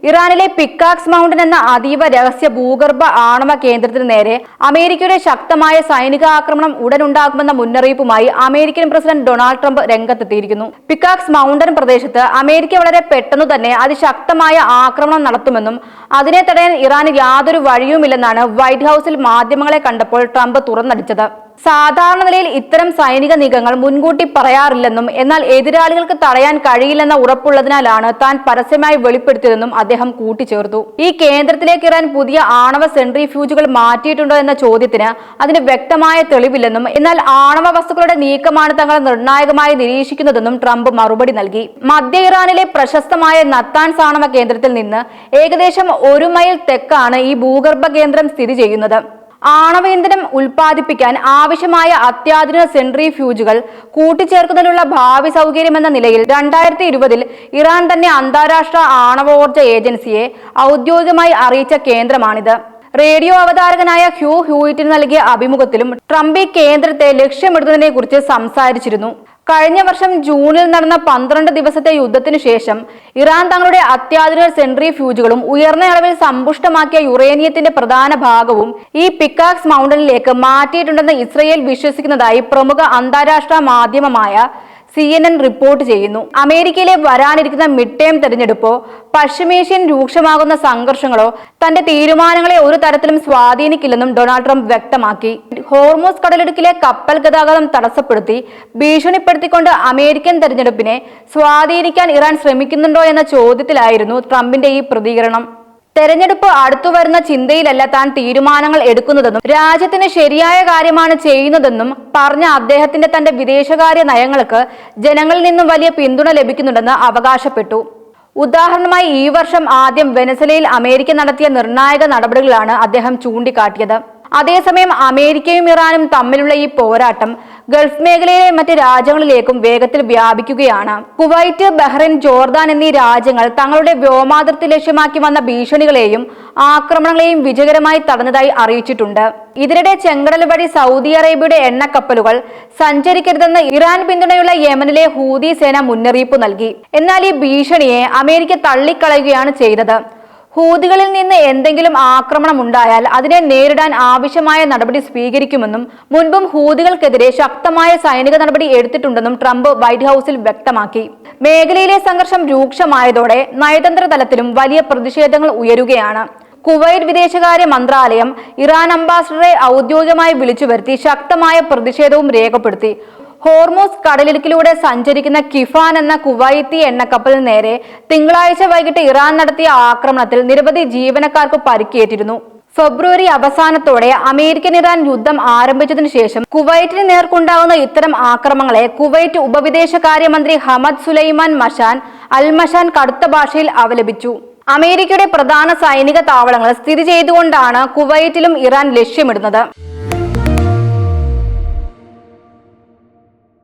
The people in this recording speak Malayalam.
ഇറാനിലെ പിക്കാക്സ് മൗണ്ടൻ എന്ന അതീവ രഹസ്യ ഭൂഗർഭ ആണവ കേന്ദ്രത്തിന് നേരെ അമേരിക്കയുടെ ശക്തമായ സൈനിക ആക്രമണം ഉടനുണ്ടാകുമെന്ന മുന്നറിയിപ്പുമായി അമേരിക്കൻ പ്രസിഡന്റ് ഡൊണാൾഡ് ട്രംപ് രംഗത്തെത്തിയിരിക്കുന്നു. പിക്കാക്സ് മൗണ്ടൻ പ്രദേശത്ത് അമേരിക്ക വളരെ പെട്ടെന്ന് തന്നെ അതിശക്തമായ ആക്രമണം നടത്തുമെന്നും അതിനെ തടയാൻ ഇറാന് യാതൊരു വഴിയുമില്ലെന്നാണ് വൈറ്റ് ഹൌസിൽ മാധ്യമങ്ങളെ കണ്ടപ്പോൾ ട്രംപ് തുറന്നടിച്ചത്. സാധാരണ നിലയിൽ ഇത്തരം സൈനിക നീക്കങ്ങൾ മുൻകൂട്ടി പറയാറില്ലെന്നും എന്നാൽ എതിരാളികൾക്ക് തടയാൻ കഴിയില്ലെന്ന ഉറപ്പുള്ളതിനാലാണ് താൻ പരസ്യമായി വെളിപ്പെടുത്തിയതെന്നും അദ്ദേഹം കൂട്ടിച്ചേർത്തു. ഈ കേന്ദ്രത്തിലേക്ക് ഇറാൻ പുതിയ ആണവ സെൻട്രിഫ്യൂജുകൾ മാറ്റിയിട്ടുണ്ടോ എന്ന ചോദ്യത്തിന് അതിന് വ്യക്തമായ തെളിവില്ലെന്നും എന്നാൽ ആണവ വസ്തുക്കളുടെ നീക്കമാണ് തങ്ങൾ നിർണായകമായി നിരീക്ഷിക്കുന്നതെന്നും ട്രംപ് മറുപടി നൽകി. മധ്യ ഇറാനിലെ പ്രശസ്തമായ നത്താൻസ് ആണവ കേന്ദ്രത്തിൽ നിന്ന് ഏകദേശം 1 മൈൽ തെക്കാണ് ഈ ഭൂഗർഭ കേന്ദ്രം സ്ഥിതി ചെയ്യുന്നത്. ആണവ ഇന്ധനം ഉൽപ്പാദിപ്പിക്കാൻ ആവശ്യമായ അത്യാധുനിക സെൻട്രിഫ്യൂജുകൾ കൂട്ടിച്ചേർക്കുന്നതിനുള്ള ഭാവി സൗകര്യമെന്ന നിലയിൽ 2020 ഇറാൻ തന്നെ അന്താരാഷ്ട്ര ആണവോർജ ഏജൻസിയെ ഔദ്യോഗികമായി അറിയിച്ച കേന്ദ്രമാണിത്. റേഡിയോ അവതാരകനായ ഹ്യൂ ഹ്യൂയിറ്റിന് നൽകിയ അഭിമുഖത്തിലും ട്രംപ് ഈ കേന്ദ്രത്തെ ലക്ഷ്യമിടുന്നതിനെ കുറിച്ച് സംസാരിച്ചിരുന്നു. കഴിഞ്ഞ വർഷം ജൂണിൽ നടന്ന 12 ദിവസത്തെ യുദ്ധത്തിനു ശേഷം ഇറാൻ തങ്ങളുടെ അത്യാധുനിക സെൻട്രിഫ്യൂജുകളും ഉയർന്ന അളവിൽ സമ്പുഷ്ടമാക്കിയ യുറേനിയത്തിന്റെ പ്രധാന ഭാഗവും ഈ പിക്കാക്സ് മൗണ്ടനിലേക്ക് മാറ്റിയിട്ടുണ്ടെന്ന് ഇസ്രയേൽ വിശ്വസിക്കുന്നതായി പ്രമുഖ അന്താരാഷ്ട്ര മാധ്യമമായ CNN റിപ്പോർട്ട് ചെയ്യുന്നു. അമേരിക്കയിലെ വരാനിരിക്കുന്ന മിഡ് ടേം തെരഞ്ഞെടുപ്പോ പശ്ചിമേഷ്യൻ രൂക്ഷമാകുന്ന സംഘർഷങ്ങളോ തന്റെ തീരുമാനങ്ങളെ ഒരു തരത്തിലും സ്വാധീനിക്കില്ലെന്നും ഡൊണാൾഡ് ട്രംപ് വ്യക്തമാക്കി. ഹോർമൂസ് കടലിടുക്കിലെ കപ്പൽ ഗതാഗതം തടസ്സപ്പെടുത്തി ഭീഷണിപ്പെടുത്തിക്കൊണ്ട് അമേരിക്കൻ തെരഞ്ഞെടുപ്പിനെ സ്വാധീനിക്കാൻ ഇറാൻ ശ്രമിക്കുന്നുണ്ടോ എന്ന ചോദ്യത്തിലായിരുന്നു ട്രംപിന്റെ ഈ പ്രതികരണം. തെരഞ്ഞെടുപ്പ് അടുത്തുവരുന്ന ചിന്തയിലല്ല താൻ തീരുമാനങ്ങൾ എടുക്കുന്നതെന്നും രാജ്യത്തിന് ശരിയായ കാര്യമാണ് ചെയ്യുന്നതെന്നും പറഞ്ഞ അദ്ദേഹത്തിന്റെ തന്റെ വിദേശകാര്യ നയങ്ങൾക്ക് ജനങ്ങളിൽ നിന്നും വലിയ പിന്തുണ ലഭിക്കുന്നുണ്ടെന്ന് അവകാശപ്പെട്ടു. ഉദാഹരണമായി ഈ വർഷം ആദ്യം വെനസ്വേലയിൽ അമേരിക്ക നടത്തിയ നിർണായക നടപടികളാണ് അദ്ദേഹം ചൂണ്ടിക്കാട്ടിയത്. അതേസമയം അമേരിക്കയും ഇറാനും തമ്മിലുള്ള ഈ പോരാട്ടം ഗൾഫ് മേഖലയിലെ മറ്റ് രാജ്യങ്ങളിലേക്കും വേഗത്തിൽ വ്യാപിക്കുകയാണ്. കുവൈറ്റ്, ബഹ്റൈൻ, ജോർദാൻ എന്നീ രാജ്യങ്ങൾ തങ്ങളുടെ വ്യോമാതിർത്തി ലക്ഷ്യമാക്കി വന്ന ഭീഷണികളെയും ആക്രമണങ്ങളെയും വിജയകരമായി തടഞ്ഞതായി അറിയിച്ചിട്ടുണ്ട്. ഇതിനിടെ ചെങ്കടൽ വഴി സൗദി അറേബ്യയുടെ എണ്ണക്കപ്പലുകൾ സഞ്ചരിക്കരുതെന്ന് ഇറാൻ പിന്തുണയുള്ള യമനിലെ ഹൂതി സേന മുന്നറിയിപ്പ് നൽകി. എന്നാൽ ഈ ഭീഷണിയെ അമേരിക്ക തള്ളിക്കളയുകയാണ് ചെയ്തത്. ഹൂതികളിൽ നിന്ന് എന്തെങ്കിലും ആക്രമണം ഉണ്ടായാൽ അതിനെ നേരിടാൻ ആവശ്യമായ നടപടി സ്വീകരിക്കുമെന്നും മുൻപും ഹൂതികൾക്കെതിരെ ശക്തമായ സൈനിക നടപടി എടുത്തിട്ടുണ്ടെന്നും ട്രംപ് വൈറ്റ് ഹൌസിൽ വ്യക്തമാക്കി. മേഖലയിലെ സംഘർഷം രൂക്ഷമായതോടെ നയതന്ത്ര തലത്തിലും വലിയ പ്രതിഷേധങ്ങൾ ഉയരുകയാണ്. കുവൈറ്റ് വിദേശകാര്യ മന്ത്രാലയം ഇറാൻ അംബാസഡറെ ഔദ്യോഗികമായി വിളിച്ചു വരുത്തി ശക്തമായ പ്രതിഷേധവും രേഖപ്പെടുത്തി. ഹോർമൂസ് കടലിടുക്കിലൂടെ സഞ്ചരിക്കുന്ന കിഫാൻ എന്ന കുവൈത്തി എണ്ണക്കപ്പലിന് നേരെ തിങ്കളാഴ്ച വൈകിട്ട് ഇറാൻ നടത്തിയ ആക്രമണത്തിൽ നിരവധി ജീവനക്കാർക്ക് പരിക്കേറ്റിരുന്നു. ഫെബ്രുവരി അവസാനത്തോടെ അമേരിക്കൻ ഇറാൻ യുദ്ധം ആരംഭിച്ചതിനു ശേഷം കുവൈറ്റിന് നേർക്കുണ്ടാകുന്ന ഇത്തരം ആക്രമണങ്ങളെ കുവൈറ്റ് ഉപവിദേശകാര്യമന്ത്രി ഹമദ് സുലൈമാൻ മഷാൻ അൽ മഷാൻ കടുത്ത ഭാഷയിൽ അപലപിച്ചു. അമേരിക്കയുടെ പ്രധാന സൈനിക താവളങ്ങൾ സ്ഥിതി ചെയ്തുകൊണ്ടാണ് കുവൈറ്റിലും ഇറാൻ ലക്ഷ്യമിടുന്നത്.